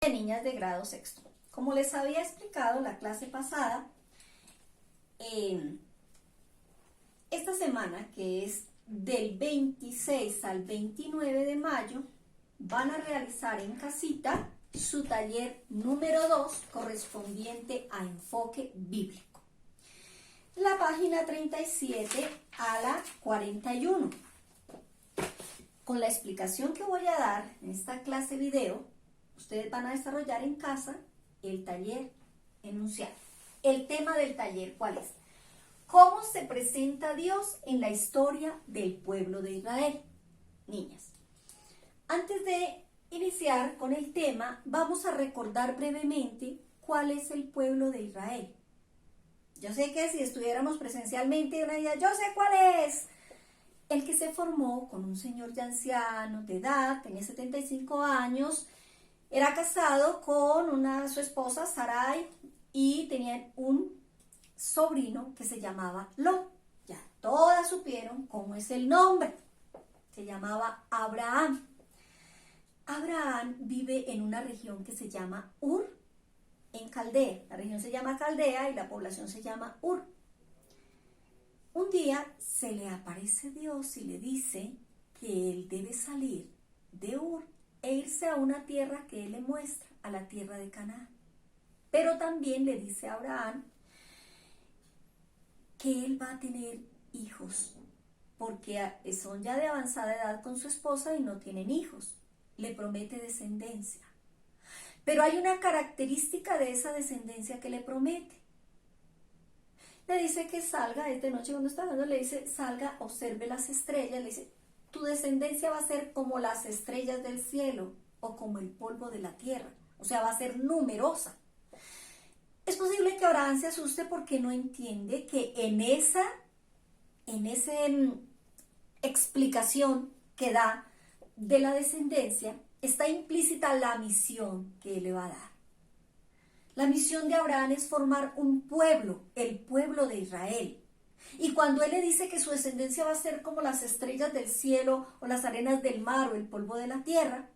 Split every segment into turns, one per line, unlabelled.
de niñas de grado sexto. Como les había explicado en la clase pasada, esta semana, que es del 26 al 29 de mayo, van a realizar en casita su taller número 2 correspondiente a enfoque bíblico. La página 37 a la 41. Con la explicación que voy a dar en esta clase video, ustedes van a desarrollar en casa el taller enunciado. El tema del taller, ¿cuál es? ¿Cómo se presenta Dios en la historia del pueblo de Israel? Niñas, antes de iniciar con el tema, vamos a recordar brevemente cuál es el pueblo de Israel. Yo sé que si estuviéramos presencialmente, una día, yo sé cuál es. El que se formó con un señor ya anciano, de edad, tenía 75 años, era casado con su esposa, Sarai, y tenían un sobrino que se llamaba Lot. Ya todas supieron cómo es el nombre. Se llamaba Abraham. Abraham vive en una región que se llama Ur, en Caldea. La región se llama Caldea y la población se llama Ur. Un día se le aparece Dios y le dice que él debe salir de Ur e irse a una tierra que él le muestra, a la tierra de Canaán. Pero también le dice a Abraham que él va a tener hijos, porque son ya de avanzada edad con su esposa y no tienen hijos. Le promete descendencia. Pero hay una característica de esa descendencia que le promete. Le dice que salga, esta noche cuando está hablando, le dice, salga, observe las estrellas, le dice, tu descendencia va a ser como las estrellas del cielo o como el polvo de la tierra, o sea, va a ser numerosa. Es posible que Abraham se asuste porque no entiende que en esa explicación que da de la descendencia está implícita la misión que él le va a dar. La misión de Abraham es formar un pueblo, el pueblo de Israel. Y cuando él le dice que su descendencia va a ser como las estrellas del cielo o las arenas del mar o el polvo de la tierra,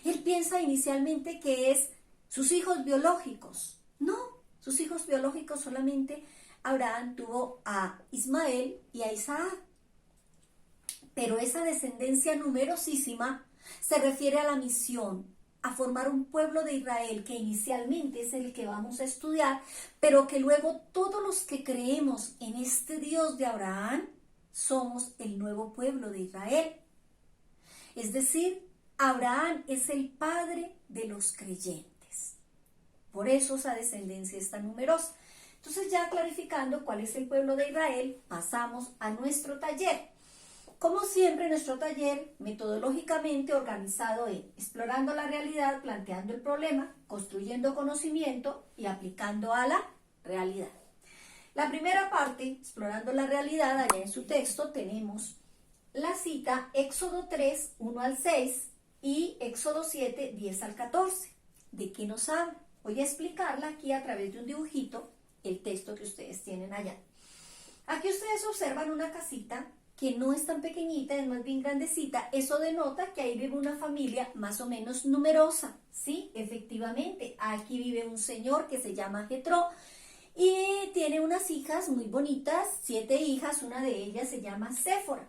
él piensa inicialmente que es sus hijos biológicos. No, sus hijos biológicos solamente Abraham tuvo a Ismael y a Isaac. Pero esa descendencia numerosísima se refiere a la misión, a formar un pueblo de Israel que inicialmente es el que vamos a estudiar, pero que luego todos los que creemos en este Dios de Abraham somos el nuevo pueblo de Israel. Es decir, Abraham es el padre de los creyentes. Por eso esa descendencia es tan numerosa. Entonces, ya clarificando cuál es el pueblo de Israel, pasamos a nuestro taller. Como siempre, nuestro taller metodológicamente organizado en explorando la realidad, planteando el problema, construyendo conocimiento y aplicando a la realidad. La primera parte, explorando la realidad, allá en su texto tenemos la cita Éxodo 3, 1 al 6 y Éxodo 7, 10 al 14. ¿De qué nos habla? Voy a explicarla aquí a través de un dibujito, el texto que ustedes tienen allá. Aquí ustedes observan una casita que no es tan pequeñita, es más bien grandecita. Eso denota que ahí vive una familia más o menos numerosa. Sí, efectivamente, aquí vive un señor que se llama Jetro y tiene unas hijas muy bonitas, 7 hijas, una de ellas se llama Séfora.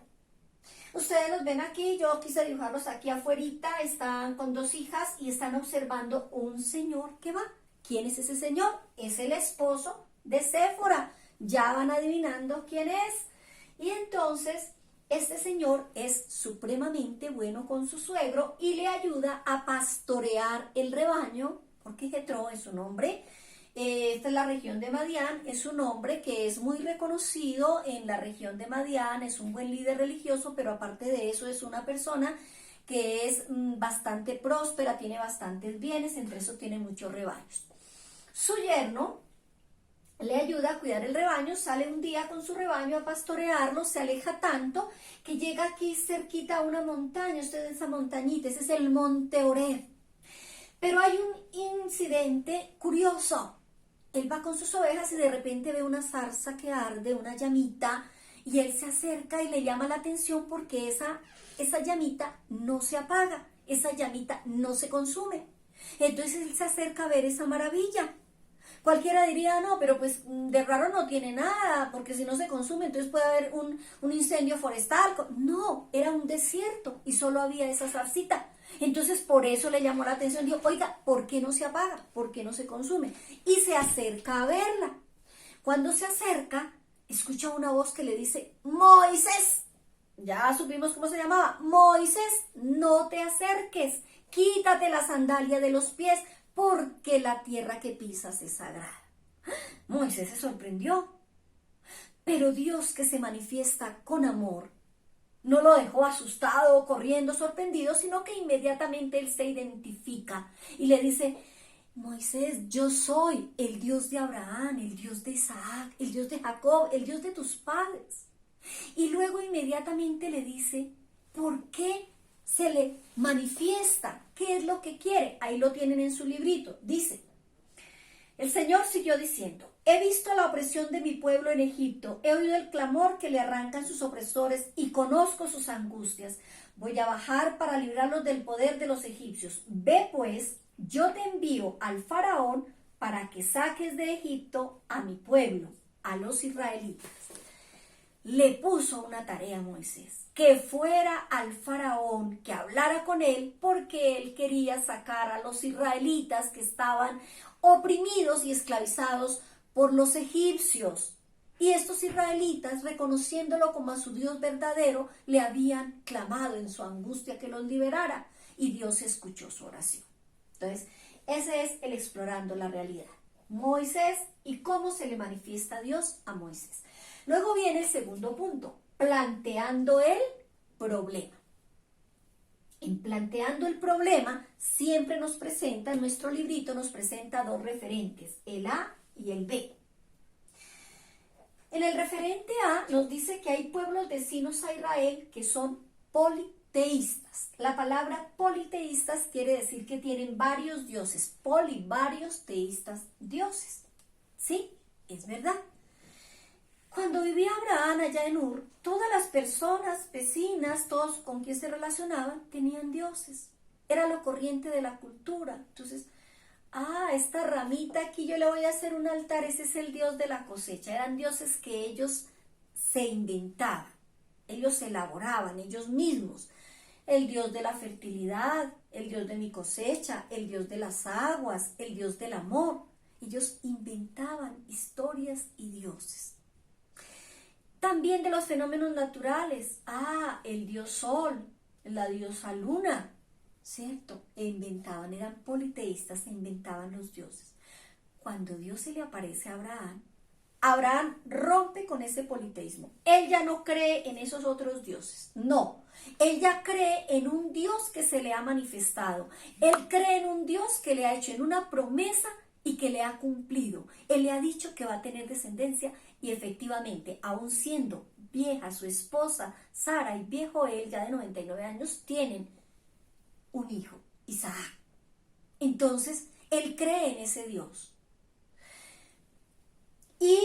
Ustedes los ven aquí, yo quise dibujarlos aquí afuerita, están con 2 hijas y están observando un señor que va. ¿Quién es ese señor? Es el esposo de Séfora. Ya van adivinando quién es. Y entonces, este señor es supremamente bueno con su suegro y le ayuda a pastorear el rebaño, porque Jetro es un hombre, esta es la región de Madián, es un hombre que es muy reconocido en la región de Madián, es un buen líder religioso, pero aparte de eso es una persona que es bastante próspera, tiene bastantes bienes, entre eso tiene muchos rebaños. Su yerno le ayuda a cuidar el rebaño, sale un día con su rebaño a pastorearlo, se aleja tanto que llega aquí cerquita a una montaña, ustedes esa montañita, ese es el monte Oreb. Pero hay un incidente curioso. Él va con sus ovejas y de repente ve una zarza que arde, una llamita, y él se acerca y le llama la atención porque esa llamita no se apaga, esa llamita no se consume. Entonces él se acerca a ver esa maravilla. Cualquiera diría, no, pero pues de raro no tiene nada, porque si no se consume, entonces puede haber un incendio forestal. No, era un desierto y solo había esa zarcita. Entonces por eso le llamó la atención, dijo, oiga, ¿por qué no se apaga? ¿Por qué no se consume? Y se acerca a verla. Cuando se acerca, escucha una voz que le dice, Moisés, ya supimos cómo se llamaba, Moisés, no te acerques, quítate la sandalia de los pies, porque la tierra que pisas es sagrada. Moisés se sorprendió, pero Dios, que se manifiesta con amor, no lo dejó asustado, corriendo, sorprendido, sino que inmediatamente él se identifica y le dice, Moisés, yo soy el Dios de Abraham, el Dios de Isaac, el Dios de Jacob, el Dios de tus padres. Y luego inmediatamente le dice, ¿por qué se le manifiesta? ¿Qué es lo que quiere? Ahí lo tienen en su librito. Dice, el Señor siguió diciendo, he visto la opresión de mi pueblo en Egipto, he oído el clamor que le arrancan sus opresores y conozco sus angustias. Voy a bajar para librarlos del poder de los egipcios. Ve pues, yo te envío al faraón para que saques de Egipto a mi pueblo, a los israelitas. Le puso una tarea a Moisés, que fuera al faraón, que hablara con él, porque él quería sacar a los israelitas que estaban oprimidos y esclavizados por los egipcios. Y estos israelitas, reconociéndolo como a su Dios verdadero, le habían clamado en su angustia que los liberara, y Dios escuchó su oración. Entonces, ese es el explorando la realidad. Moisés y cómo se le manifiesta Dios a Moisés. Luego viene el segundo punto, planteando el problema. En planteando el problema, siempre nos presenta, en nuestro librito nos presenta dos referentes, el A y el B. En el referente A nos dice que hay pueblos vecinos a Israel que son politeístas. La palabra politeístas quiere decir que tienen varios dioses, varios teístas dioses. ¿Sí? Es verdad. Cuando vivía Abraham allá en Ur, todas las personas, vecinas, todos con quien se relacionaban, tenían dioses. Era lo corriente de la cultura. Entonces, esta ramita aquí yo le voy a hacer un altar, ese es el dios de la cosecha. Eran dioses que ellos se inventaban, ellos elaboraban ellos mismos. El dios de la fertilidad, el dios de mi cosecha, el dios de las aguas, el dios del amor. Ellos inventaban historias y dioses. También de los fenómenos naturales. El dios sol, la diosa luna, ¿cierto? Inventaban, eran politeístas, e inventaban los dioses. Cuando Dios se le aparece a Abraham, Abraham rompe con ese politeísmo. Él ya no cree en esos otros dioses. No, él ya cree en un Dios que se le ha manifestado. Él cree en un Dios que le ha hecho en una promesa y que le ha cumplido. Él le ha dicho que va a tener descendencia y efectivamente, aun siendo vieja su esposa Sara y viejo él, ya de 99 años, tienen un hijo, Isaac. Entonces, él cree en ese Dios. Y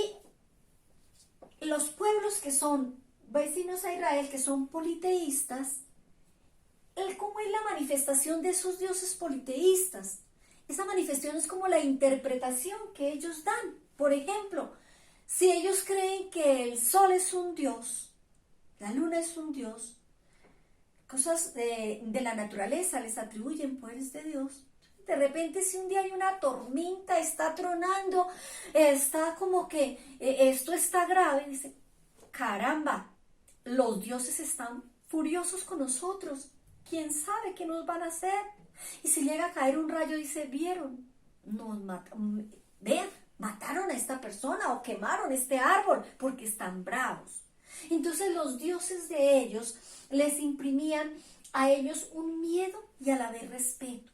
los pueblos que son vecinos a Israel, que son politeístas, ¿cómo es la manifestación de esos dioses politeístas? Esa manifestación es como la interpretación que ellos dan. Por ejemplo, si ellos creen que el sol es un dios, la luna es un dios, cosas de la naturaleza les atribuyen poderes de Dios. De repente, si un día hay una tormenta, está tronando, está como que esto está grave, dice, caramba, los dioses están furiosos con nosotros. ¿Quién sabe qué nos van a hacer? Y si llega a caer un rayo, dice, ¿vieron? Vean, mataron a esta persona o quemaron este árbol porque están bravos. Entonces los dioses de ellos les imprimían a ellos un miedo y a la vez respeto.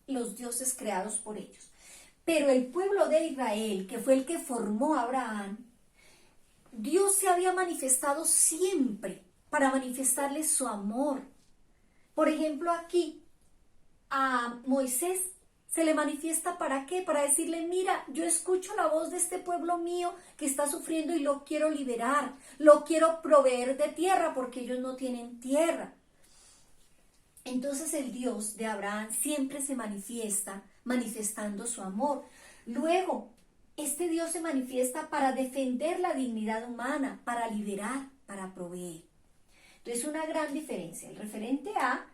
Los dioses creados por ellos. Pero el pueblo de Israel, que fue el que formó a Abraham, Dios se había manifestado siempre para manifestarles su amor. Por ejemplo, aquí a Moisés se le manifiesta ¿para qué? Para decirle, mira, yo escucho la voz de este pueblo mío que está sufriendo y lo quiero liberar, lo quiero proveer de tierra porque ellos no tienen tierra. Entonces el Dios de Abraham siempre se manifiesta manifestando su amor. Luego, este Dios se manifiesta para defender la dignidad humana, para liberar, para proveer. Entonces, una gran diferencia. El referente A,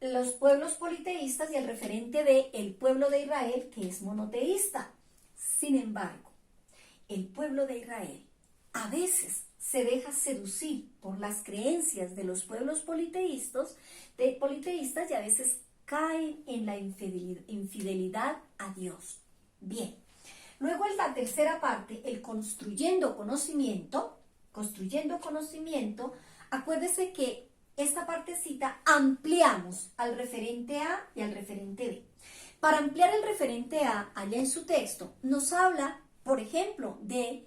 los pueblos politeístas, y el referente B, el pueblo de Israel, que es monoteísta. Sin embargo, el pueblo de Israel a veces se deja seducir por las creencias de los pueblos politeístas y a veces caen en la infidelidad a Dios. Bien, luego en la tercera parte, el construyendo conocimiento, acuérdese que esta partecita ampliamos al referente A y al referente B. Para ampliar el referente A, allá en su texto, nos habla, por ejemplo, del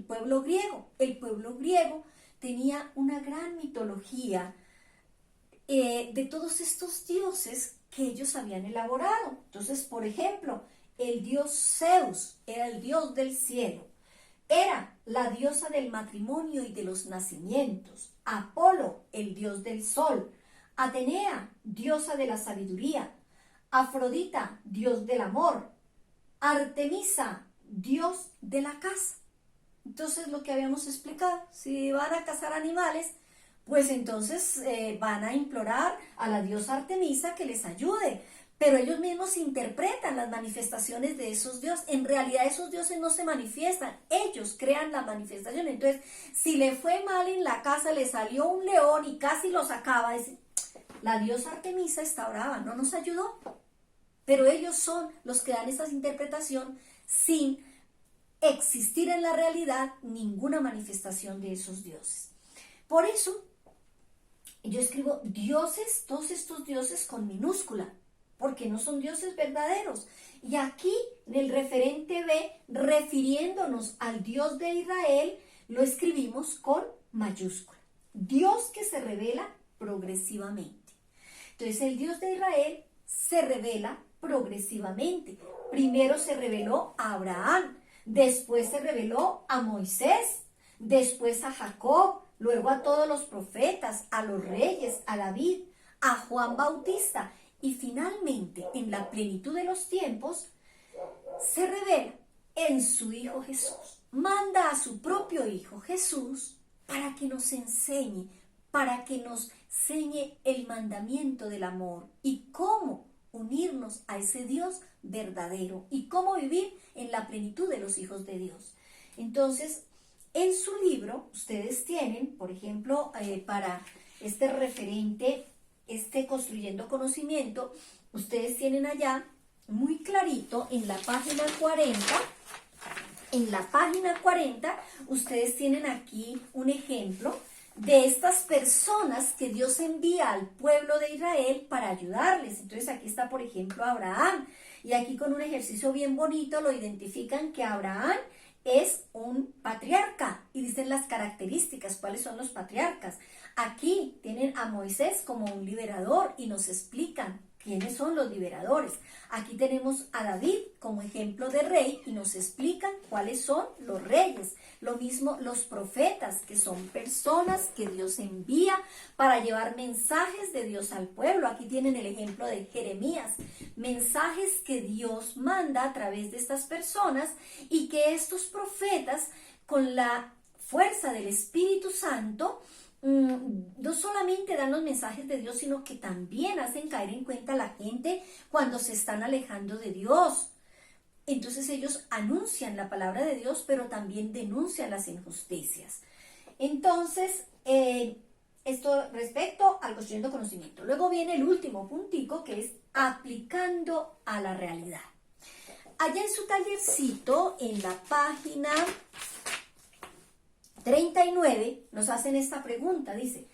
pueblo griego. El pueblo griego tenía una gran mitología de todos estos dioses que ellos habían elaborado. Entonces, por ejemplo, el dios Zeus era el dios del cielo. Era la diosa del matrimonio y de los nacimientos. Apolo, el dios del sol. Atenea, diosa de la sabiduría. Afrodita, dios del amor. Artemisa, dios de la caza. Entonces, lo que habíamos explicado, si van a cazar animales, pues entonces van a implorar a la diosa Artemisa que les ayude. Pero ellos mismos interpretan las manifestaciones de esos dioses. En realidad esos dioses no se manifiestan, ellos crean la manifestación. Entonces, si le fue mal en la casa, le salió un león y casi lo sacaba, la diosa Artemisa está brava, no nos ayudó. Pero ellos son los que dan esa interpretación sin existir en la realidad ninguna manifestación de esos dioses. Por eso, yo escribo dioses, todos estos dioses con minúscula, porque no son dioses verdaderos. Y aquí, en el referente B, refiriéndonos al Dios de Israel, lo escribimos con mayúscula. Dios que se revela progresivamente. Entonces, el Dios de Israel se revela progresivamente. Primero se reveló a Abraham, después se reveló a Moisés, después a Jacob, luego a todos los profetas, a los reyes, a David, a Juan Bautista. Y finalmente, en la plenitud de los tiempos, se revela en su Hijo Jesús. Manda a su propio Hijo Jesús para que nos enseñe el mandamiento del amor y cómo unirnos a ese Dios verdadero y cómo vivir en la plenitud de los hijos de Dios. Entonces, en su libro, ustedes tienen, por ejemplo, para este referente, Construyendo Conocimiento, ustedes tienen allá muy clarito en la página 40, ustedes tienen aquí un ejemplo de estas personas que Dios envía al pueblo de Israel para ayudarles. Entonces aquí está, por ejemplo, Abraham, y aquí con un ejercicio bien bonito lo identifican que Abraham es un patriarca y dicen las características, cuáles son los patriarcas. Aquí tienen a Moisés como un liberador y nos explican quiénes son los liberadores. Aquí tenemos a David como ejemplo de rey y nos explican cuáles son los reyes. Lo mismo los profetas, que son personas que Dios envía para llevar mensajes de Dios al pueblo. Aquí tienen el ejemplo de Jeremías, mensajes que Dios manda a través de estas personas y que estos profetas, con la fuerza del Espíritu Santo, no solamente dan los mensajes de Dios, sino que también hacen caer en cuenta a la gente cuando se están alejando de Dios. Entonces ellos anuncian la palabra de Dios, pero también denuncian las injusticias. Entonces, esto respecto al construyendo conocimiento. Luego viene el último puntico, que es aplicando a la realidad. Allá en su tallercito, en la página 39, nos hacen esta pregunta, dice: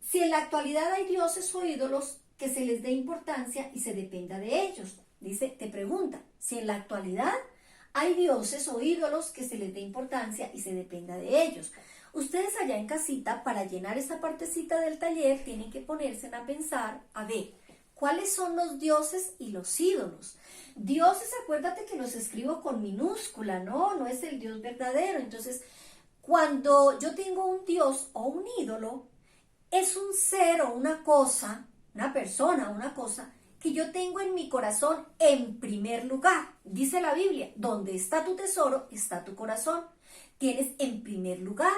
si en la actualidad hay dioses o ídolos que se les dé importancia y se dependa de ellos. Dice, te pregunta, si en la actualidad hay dioses o ídolos que se les dé importancia y se dependa de ellos. Ustedes allá en casita, para llenar esa partecita del taller, tienen que ponerse a pensar, a ver, ¿cuáles son los dioses y los ídolos? Dioses, acuérdate que los escribo con minúscula, no es el Dios verdadero. Entonces, cuando yo tengo un dios o un ídolo, es un ser o una cosa, una persona, una cosa que yo tengo en mi corazón en primer lugar. Dice la Biblia, donde está tu tesoro, está tu corazón. Tienes en primer lugar.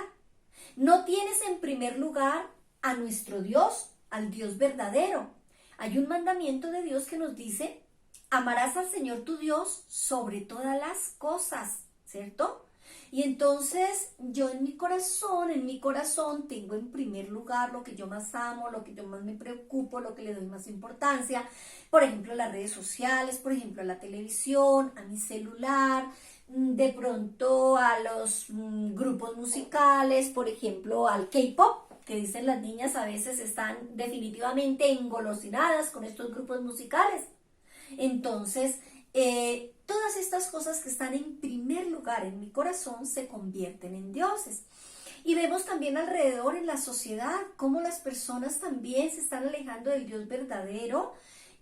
No tienes en primer lugar a nuestro Dios, al Dios verdadero. Hay un mandamiento de Dios que nos dice, amarás al Señor tu Dios sobre todas las cosas, ¿cierto? Y entonces yo en mi corazón tengo en primer lugar lo que yo más amo, lo que yo más me preocupo, lo que le doy más importancia. Por ejemplo, las redes sociales, por ejemplo, a la televisión, a mi celular, de pronto a los grupos musicales, por ejemplo, al K-pop, que dicen las niñas a veces están definitivamente engolosinadas con estos grupos musicales. Entonces, todas estas cosas que están en primer lugar en mi corazón se convierten en dioses. Y vemos también alrededor en la sociedad cómo las personas también se están alejando del Dios verdadero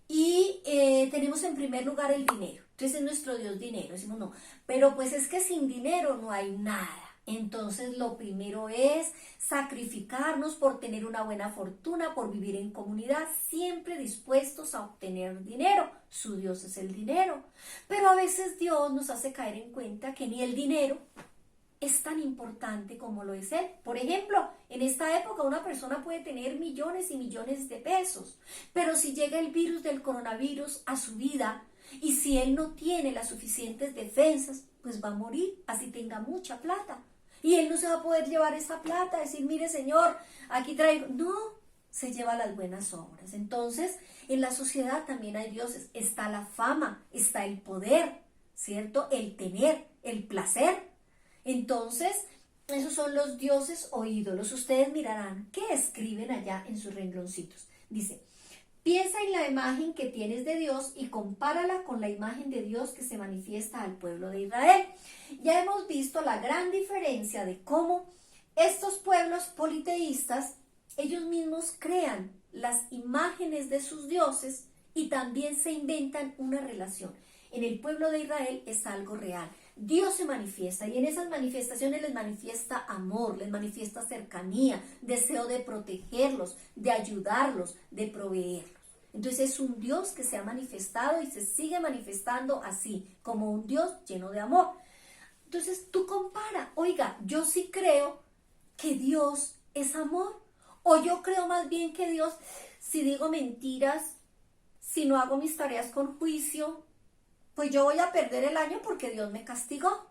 y tenemos en primer lugar el dinero. Entonces es nuestro Dios dinero. Decimos no, pero pues es que sin dinero no hay nada. Entonces lo primero es sacrificarnos por tener una buena fortuna, por vivir en comunidad, siempre dispuestos a obtener dinero. Su Dios es el dinero. Pero a veces Dios nos hace caer en cuenta que ni el dinero es tan importante como lo es Él. Por ejemplo, en esta época una persona puede tener millones y millones de pesos, pero si llega el virus del coronavirus a su vida y si Él no tiene las suficientes defensas, pues va a morir, así tenga mucha plata. Y Él no se va a poder llevar esa plata, decir, mire Señor, aquí traigo. No, se lleva las buenas obras. Entonces, en la sociedad también hay dioses. Está la fama, está el poder, ¿cierto? El tener, el placer. Entonces, esos son los dioses o ídolos. Ustedes mirarán qué escriben allá en sus rengloncitos. Dice, piensa en la imagen que tienes de Dios y compárala con la imagen de Dios que se manifiesta al pueblo de Israel. Ya hemos visto la gran diferencia de cómo estos pueblos politeístas, ellos mismos crean las imágenes de sus dioses y también se inventan una relación. En el pueblo de Israel es algo real. Dios se manifiesta y en esas manifestaciones les manifiesta amor, les manifiesta cercanía, deseo de protegerlos, de ayudarlos, de proveerlos. Entonces es un Dios que se ha manifestado y se sigue manifestando así, como un Dios lleno de amor. Entonces tú compara, oiga, yo sí creo que Dios es amor, o yo creo más bien que Dios, si digo mentiras, si no hago mis tareas con juicio, pues yo voy a perder el año porque Dios me castigó.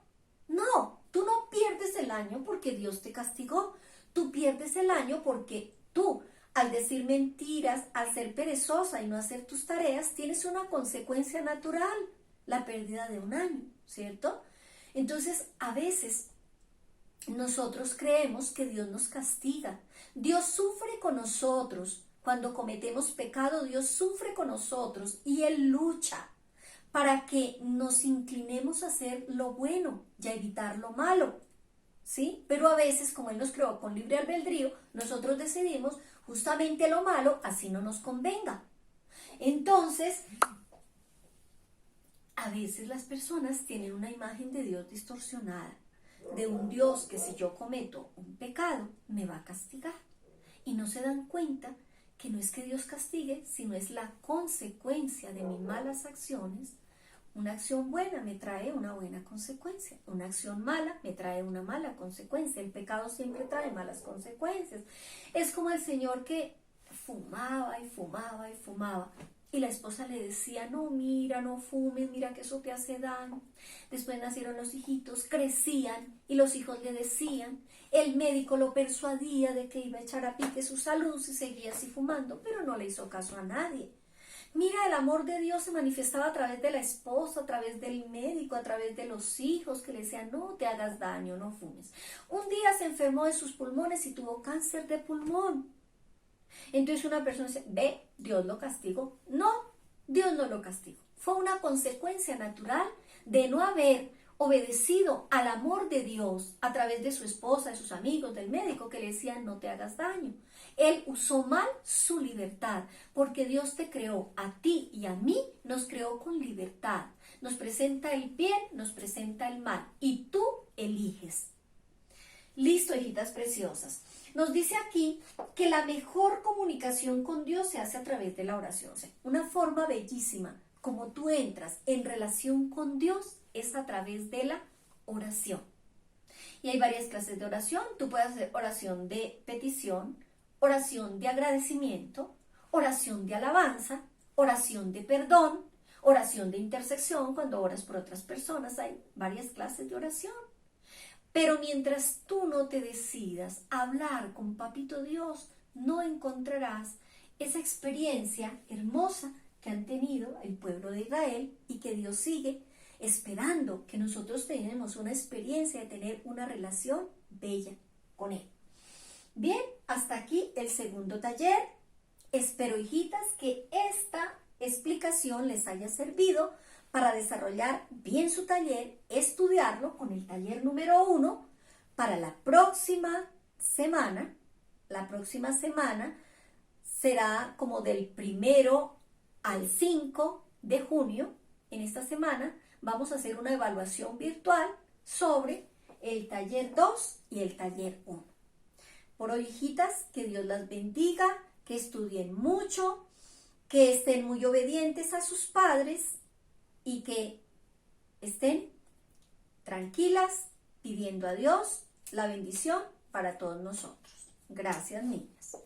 No, tú no pierdes el año porque Dios te castigó. Tú pierdes el año porque tú, al decir mentiras, al ser perezosa y no hacer tus tareas, tienes una consecuencia natural, la pérdida de un año, ¿cierto? Entonces, a veces nosotros creemos que Dios nos castiga. Dios sufre con nosotros. Cuando cometemos pecado, Dios sufre con nosotros y Él lucha para que nos inclinemos a hacer lo bueno y a evitar lo malo, ¿sí? Pero a veces, como Él nos creó con libre albedrío, nosotros decidimos justamente lo malo, así no nos convenga. Entonces, a veces las personas tienen una imagen de Dios distorsionada, de un Dios que si yo cometo un pecado, me va a castigar. Y no se dan cuenta que no es que Dios castigue, sino es la consecuencia de mis malas acciones. Una acción buena me trae una buena consecuencia, una acción mala me trae una mala consecuencia. El pecado siempre trae malas consecuencias. Es como el señor que fumaba y fumaba y fumaba. Y la esposa le decía, no, mira, no fumes, mira que eso te hace daño. Después nacieron los hijitos, crecían y los hijos le decían. El médico lo persuadía de que iba a echar a pique su salud si seguía así fumando, pero no le hizo caso a nadie. Mira, el amor de Dios se manifestaba a través de la esposa, a través del médico, a través de los hijos que le decían, no te hagas daño, no fumes. Un día se enfermó de sus pulmones y tuvo cáncer de pulmón. Entonces una persona dice, ve, Dios lo castigó. No, Dios no lo castigó. Fue una consecuencia natural de no haber obedecido al amor de Dios a través de su esposa, de sus amigos, del médico que le decían, no te hagas daño. Él usó mal su libertad, porque Dios te creó a ti y a mí, nos creó con libertad. Nos presenta el bien, nos presenta el mal, y tú eliges. Listo, hijitas preciosas. Nos dice aquí que la mejor comunicación con Dios se hace a través de la oración. O sea, una forma bellísima como tú entras en relación con Dios es a través de la oración. Y hay varias clases de oración. Tú puedes hacer oración de petición, oración de agradecimiento, oración de alabanza, oración de perdón, oración de intersección cuando oras por otras personas. Hay varias clases de oración. Pero mientras tú no te decidas a hablar con Papito Dios, no encontrarás esa experiencia hermosa que han tenido el pueblo de Israel y que Dios sigue esperando que nosotros tenemos una experiencia de tener una relación bella con Él. Bien, hasta aquí el segundo taller. Espero, hijitas, que esta explicación les haya servido para desarrollar bien su taller, estudiarlo con el taller número 1 para la próxima semana. La próxima semana será como del 1 al 5 de junio. En esta semana vamos a hacer una evaluación virtual sobre el taller 2 y el taller 1. Por hoy, hijitas, que Dios las bendiga, que estudien mucho, que estén muy obedientes a sus padres y que estén tranquilas pidiendo a Dios la bendición para todos nosotros. Gracias, niñas.